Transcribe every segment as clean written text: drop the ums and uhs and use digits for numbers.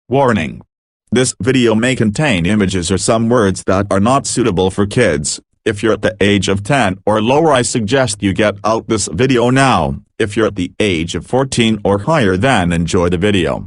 Warning. This video may contain images or some words that are not suitable for kids. If you're at the age of 10 or lower, I suggest you get out this video now. If you're at the age of 14 or higher, then enjoy the video.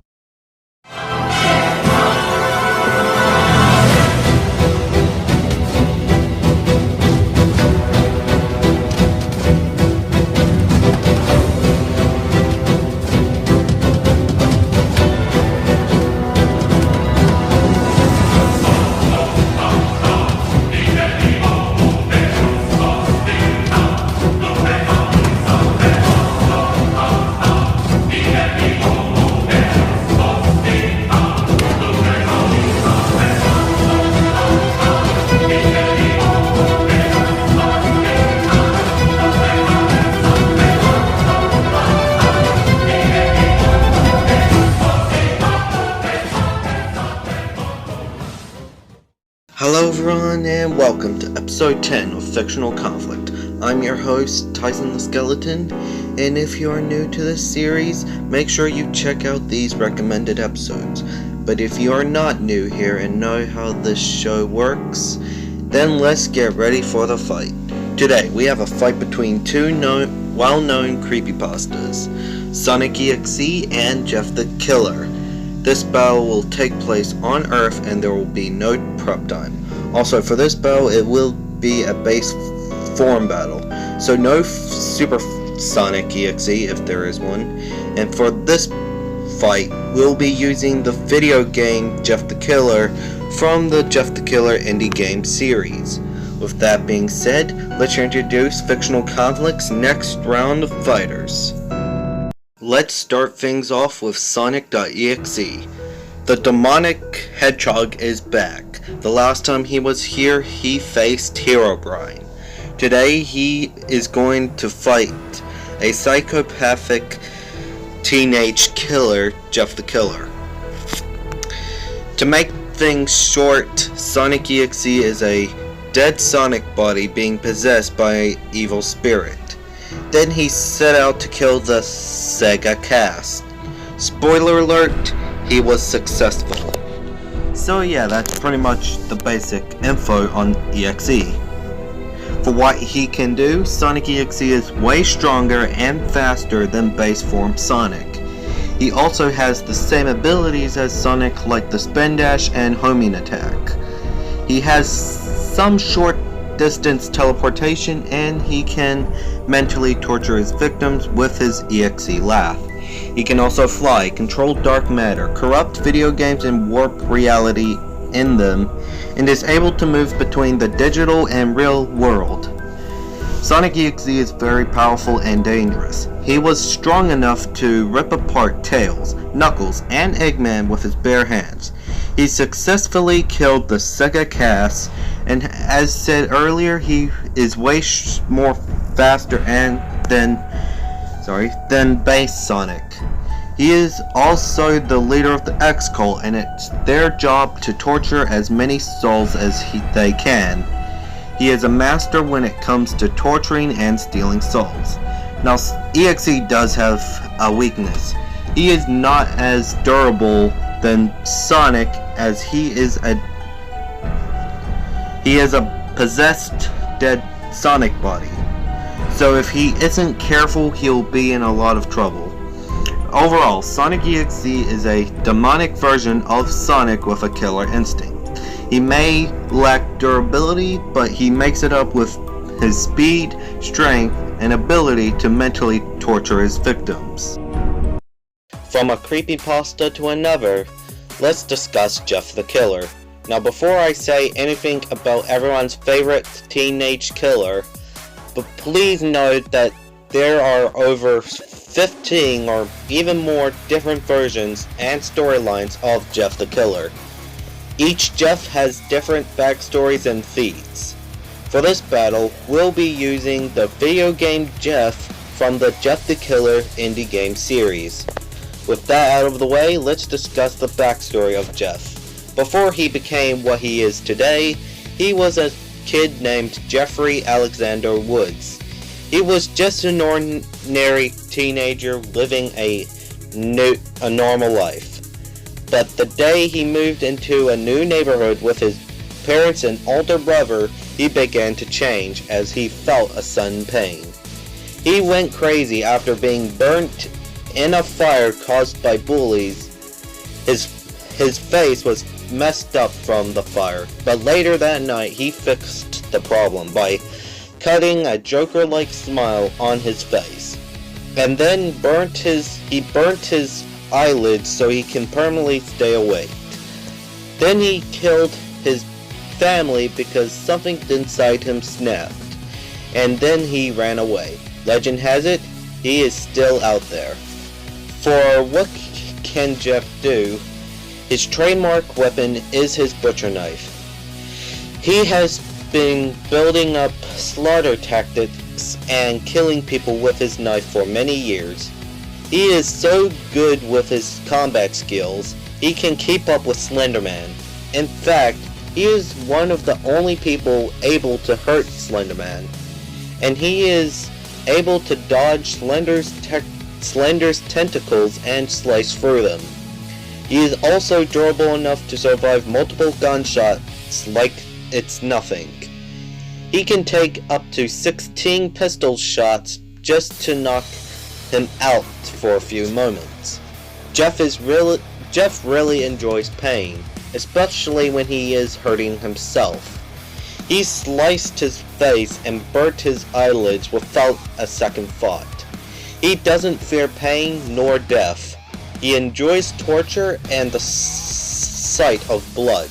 Hello everyone and welcome to episode 10 of Fictional Conflict. I'm your host, Tyson the Skeleton, and if you are new to this series, make sure you check out these recommended episodes. But if you are not new here and know how this show works, then let's get ready for the fight. Today, we have a fight between two well-known creepypastas, Sonic.EXE and Jeff the Killer. This battle will take place on Earth and there will be no prep time. Also, for this battle, it will be a base form battle, so no Super Sonic.EXE if there is one. And for this fight, we'll be using the video game Jeff the Killer from the Jeff the Killer indie game series. With that being said, let's introduce Fictional Conflict's next round of fighters. Let's start things off with Sonic.EXE. The demonic hedgehog is back. The last time he was here, he faced Herobrine. Today, he is going to fight a psychopathic teenage killer, Jeff the Killer. To make things short, Sonic.EXE is a dead Sonic body being possessed by an evil spirit. Then he set out to kill the Sega cast. Spoiler alert, he was successful. So yeah, that's pretty much the basic info on EXE. For what he can do, Sonic.EXE is way stronger and faster than base form Sonic. He also has the same abilities as Sonic, like the spin dash and homing attack. He has some short distance teleportation, and he can mentally torture his victims with his EXE laugh. He can also fly, control dark matter, corrupt video games and warp reality in them, and is able to move between the digital and real world. Sonic.EXE is very powerful and dangerous. He was strong enough to rip apart Tails, Knuckles, and Eggman with his bare hands. He successfully killed the Sega cast, and as said earlier, he is way more faster than base Sonic. He is also the leader of the X cult, and it's their job to torture as many souls as they can. He is a master when it comes to torturing and stealing souls. Now, EXE does have a weakness. He is not as durable than Sonic, as he is a possessed dead Sonic body. So if he isn't careful, he'll be in a lot of trouble. Overall, Sonic.EXE is a demonic version of Sonic with a killer instinct. He may lack durability, but he makes it up with his speed, strength, and ability to mentally torture his victims. From a creepypasta to another, let's discuss Jeff the Killer. Now, before I say anything about everyone's favorite teenage killer, but please note that there are over 15 or even more different versions and storylines of Jeff the Killer. Each Jeff has different backstories and feats. For this battle, we'll be using the video game Jeff from the Jeff the Killer indie game series. With that out of the way, let's discuss the backstory of Jeff. Before he became what he is today, he was a kid named Jeffrey Alexander Woods. He was just an ordinary teenager living a normal life. But the day he moved into a new neighborhood with his parents and older brother, he began to change as he felt a sudden pain. He went crazy after being burnt in a fire caused by bullies. His face was messed up from the fire, but later that night he fixed the problem by cutting a Joker-like smile on his face, and then he burnt his eyelids so he can permanently stay awake. Then he killed his family because something inside him snapped, and then he ran away. Legend has it, he is still out there. For what can Jeff do? His trademark weapon is his butcher knife. He has been building up slaughter tactics and killing people with his knife for many years. He is so good with his combat skills, he can keep up with Slenderman. In fact, he is one of the only people able to hurt Slenderman, and he is able to dodge Slender's tentacles and slice through them. He is also durable enough to survive multiple gunshots like it's nothing. He can take up to 16 pistol shots just to knock him out for a few moments. Jeff really enjoys pain, especially when he is hurting himself. He sliced his face and burnt his eyelids without a second thought. He doesn't fear pain nor death. He enjoys torture and the sight of blood.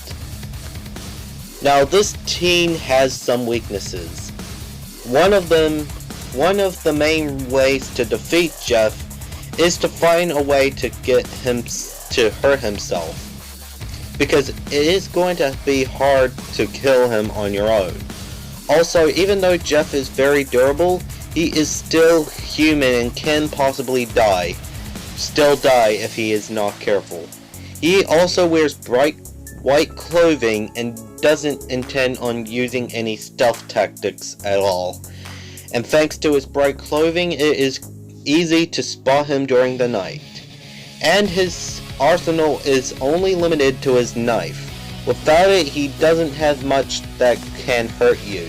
Now this teen has some weaknesses. One of the main ways to defeat Jeff is to find a way to get him to hurt himself, because it is going to be hard to kill him on your own. Also, even though Jeff is very durable, he is still human and can possibly die if he is not careful. He also wears bright white clothing and doesn't intend on using any stealth tactics at all. And thanks to his bright clothing, it is easy to spot him during the night. And his arsenal is only limited to his knife. Without it, he doesn't have much that can hurt you.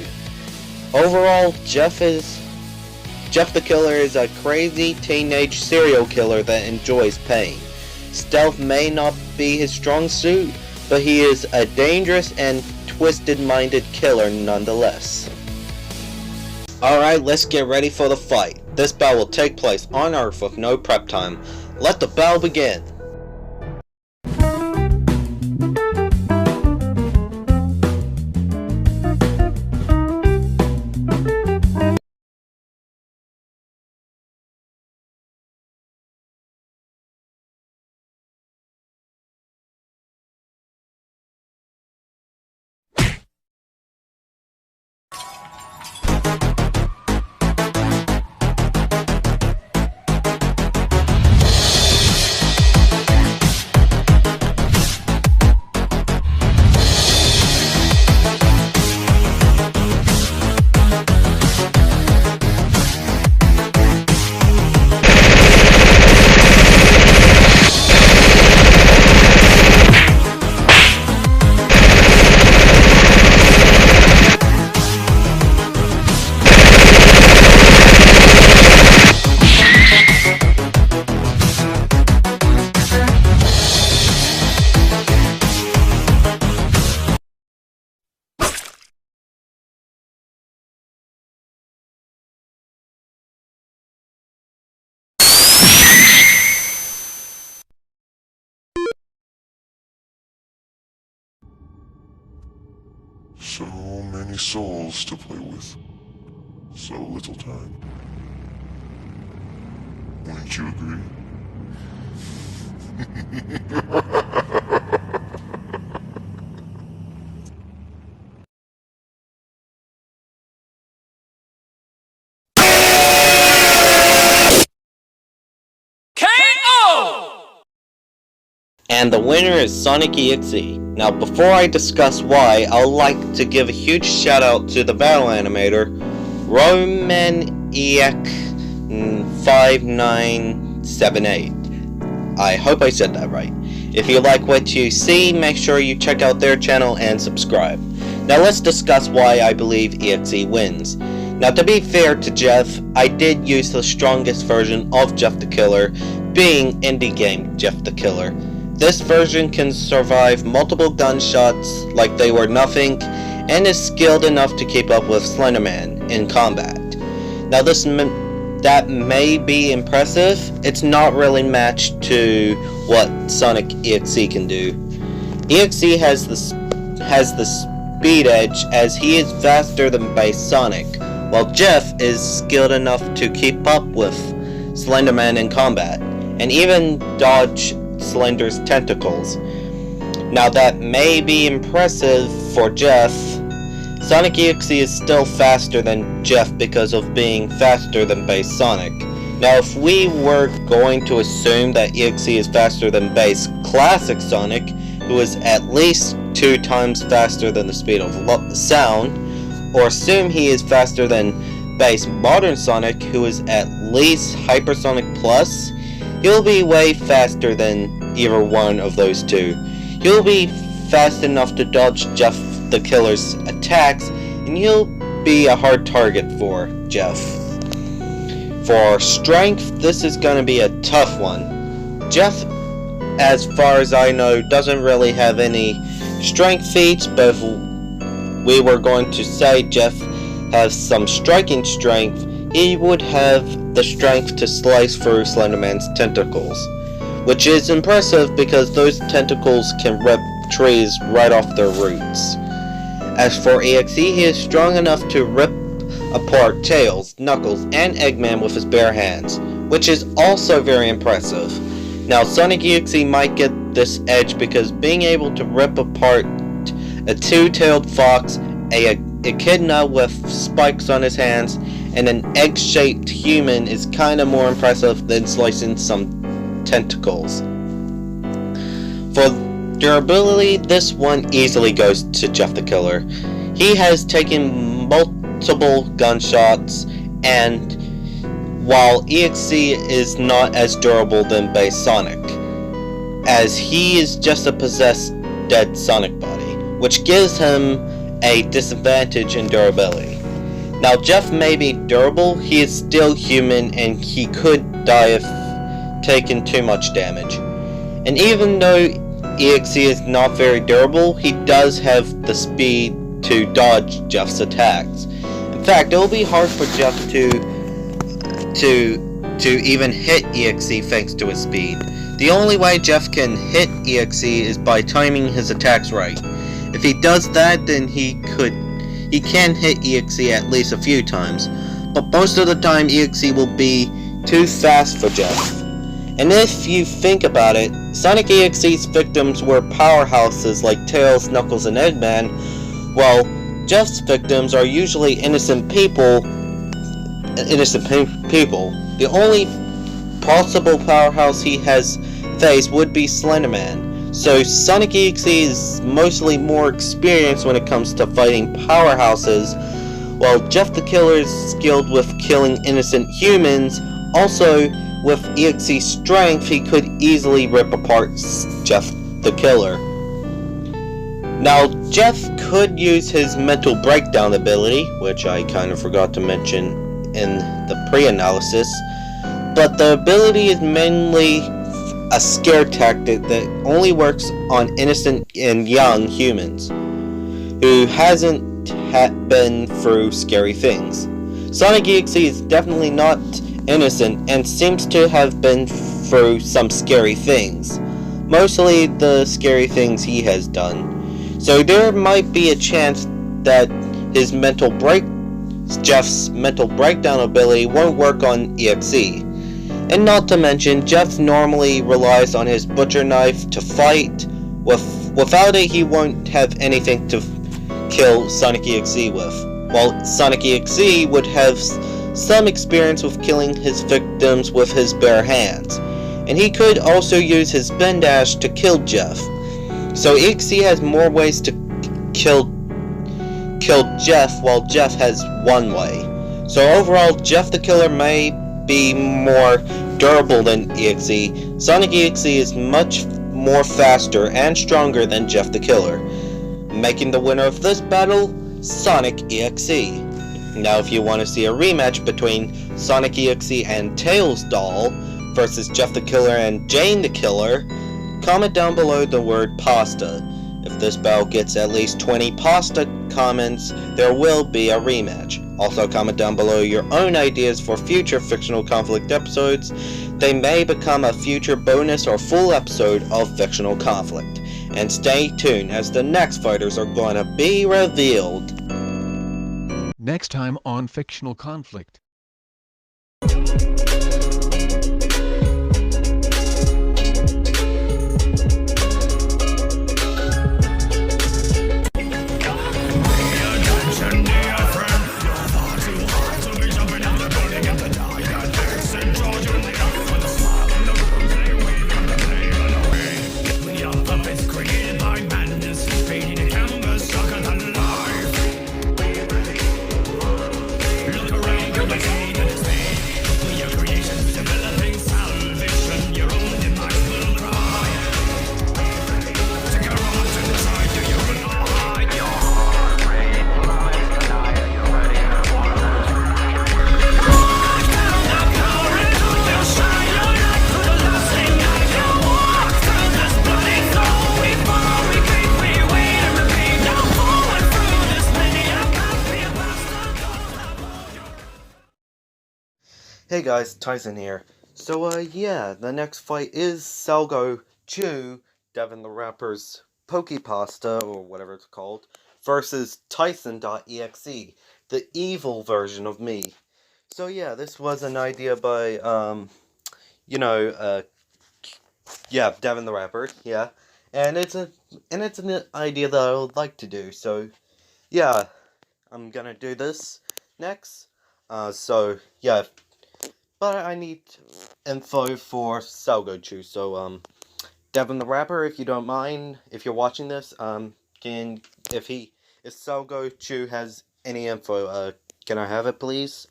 Overall, Jeff the Killer is a crazy teenage serial killer that enjoys pain. Stealth may not be his strong suit, but he is a dangerous and twisted-minded killer nonetheless. Alright, let's get ready for the fight. This battle will take place on Earth with no prep time. Let the battle begin! So many souls to play with. So little time. Wouldn't you agree? And the winner is Sonic.EXE. Now before I discuss why, I'd like to give a huge shout out to the battle animator, Roman5978. I hope I said that right. If you like what you see, make sure you check out their channel and subscribe. Now let's discuss why I believe EXE wins. Now to be fair to Jeff, I did use the strongest version of Jeff the Killer, being indie game Jeff the Killer. This version can survive multiple gunshots like they were nothing, and is skilled enough to keep up with Slender Man in combat. Now that may be impressive, it's not really matched to what Sonic.EXE can do. EXE has the speed edge as he is faster than base Sonic, while Jeff is skilled enough to keep up with Slender Man in combat, and even dodge Slender's tentacles. Now that may be impressive for Jeff, Sonic.EXE is still faster than Jeff because of being faster than base Sonic. Now if we were going to assume that EXE is faster than base classic Sonic, who is at least 2 times faster than the speed of sound, or assume he is faster than base modern Sonic, who is at least Hypersonic Plus, he'll be way faster than either one of those two. He'll be fast enough to dodge Jeff the Killer's attacks, and he'll be a hard target for Jeff. For strength, this is gonna be a tough one. Jeff, as far as I know, doesn't really have any strength feats, but if we were going to say Jeff has some striking strength, he would have the strength to slice through Slender Man's tentacles, which is impressive because those tentacles can rip trees right off their roots. As for EXE, he is strong enough to rip apart Tails, Knuckles, and Eggman with his bare hands, which is also very impressive. Now Sonic.EXE might get this edge because being able to rip apart a 2-tailed fox, a echidna with spikes on his hands, and an egg-shaped human is kinda more impressive than slicing some tentacles. For durability, this one easily goes to Jeff the Killer. He has taken multiple gunshots, and while EXE is not as durable than base Sonic, as he is just a possessed dead Sonic body, which gives him a disadvantage in durability. Now Jeff may be durable, he is still human and he could die if taken too much damage. And even though EXE is not very durable, he does have the speed to dodge Jeff's attacks. In fact, it will be hard for Jeff to even hit EXE thanks to his speed. The only way Jeff can hit EXE is by timing his attacks right. If he does that, then he can hit EXE at least a few times, but most of the time EXE will be too fast for Jeff. And if you think about it, Sonic.EXE's victims were powerhouses like Tails, Knuckles, and Eggman, while Jeff's victims are usually innocent people. The only possible powerhouse he has faced would be Slender Man. So Sonic.EXE is mostly more experienced when it comes to fighting powerhouses, while Jeff the Killer is skilled with killing innocent humans. Also, with EXE's strength, he could easily rip apart Jeff the Killer. Now, Jeff could use his mental breakdown ability, which I kind of forgot to mention in the pre-analysis, but the ability is mainly a scare tactic that only works on innocent and young humans who hasn't been through scary things. Sonic.EXE is definitely not innocent and seems to have been through some scary things, mostly the scary things he has done. So there might be a chance that Jeff's mental breakdown ability won't work on EXE. And not to mention, Jeff normally relies on his butcher knife to fight. Without it, he won't have anything to kill Sonic.EXE with, while Sonic.EXE would have some experience with killing his victims with his bare hands. And he could also use his spin dash to kill Jeff. So EXE has more ways to kill Jeff, while Jeff has one way. So overall, Jeff the Killer may be more durable than EXE. Sonic.EXE is much more faster and stronger than Jeff the Killer, making the winner of this battle Sonic.EXE. Now if you want to see a rematch between Sonic.EXE and Tails Doll versus Jeff the Killer and Jane the Killer, comment down below the word pasta. If this battle gets at least 20 pasta comments, there will be a rematch. Also comment down below your own ideas for future Fictional Conflict episodes. They may become a future bonus or full episode of Fictional Conflict. And stay tuned as the next fighters are going to be revealed. Next time on Fictional Conflict. Hey guys, Tyson here. So yeah, the next fight is Salgo Chew, Devin the Rapper's Pokepasta, or whatever it's called, versus Tyson.EXE, the evil version of me. So yeah, this was an idea by, yeah, Devin the Rapper, yeah. And it's an idea that I would like to do, so yeah, I'm gonna do this next. So yeah, but I need info for Salgochu, so, Devin the Rapper, if you don't mind, if you're watching this, if Salgochu has any info, can I have it, please?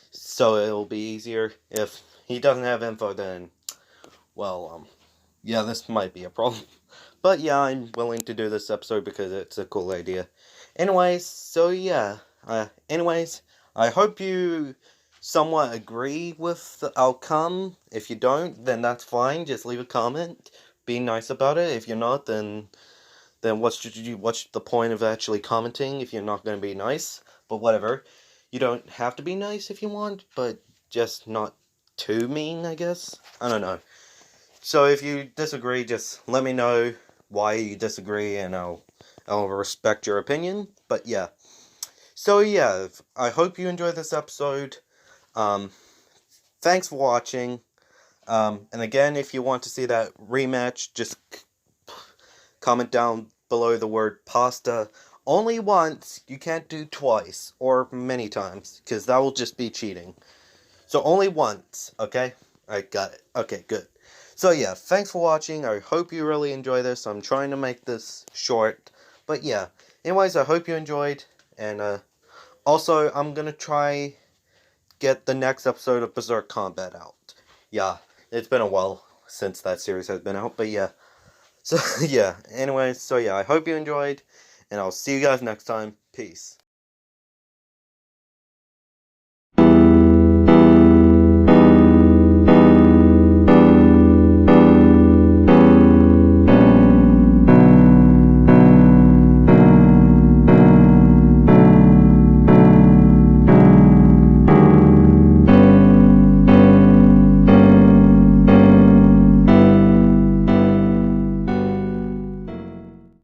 So it'll be easier. If he doesn't have info, then, well, yeah, this might be a problem. But yeah, I'm willing to do this episode because it's a cool idea. Anyways, so yeah, I hope you somewhat agree with the outcome. If you don't, then that's fine. Just leave a comment. Be nice about it. If you're not, then what's the point of actually commenting if you're not going to be nice? But whatever. You don't have to be nice if you want, but just not too mean, I guess. I don't know. So if you disagree, just let me know why you disagree, and I'll respect your opinion. But yeah. So yeah, I hope you enjoyed this episode. Thanks for watching. And again, if you want to see that rematch, just comment down below the word pasta. Only once. You can't do twice or many times, because that will just be cheating. So only once, okay? I got it. Okay, good. So yeah, thanks for watching. I hope you really enjoy this. I'm trying to make this short. But yeah. Anyways, I hope you enjoyed. And also, I'm gonna try get the next episode of Berserk Combat out. Yeah, it's been a while since that series has been out, but yeah. So, yeah, anyways, so yeah, I hope you enjoyed, and I'll see you guys next time. Peace.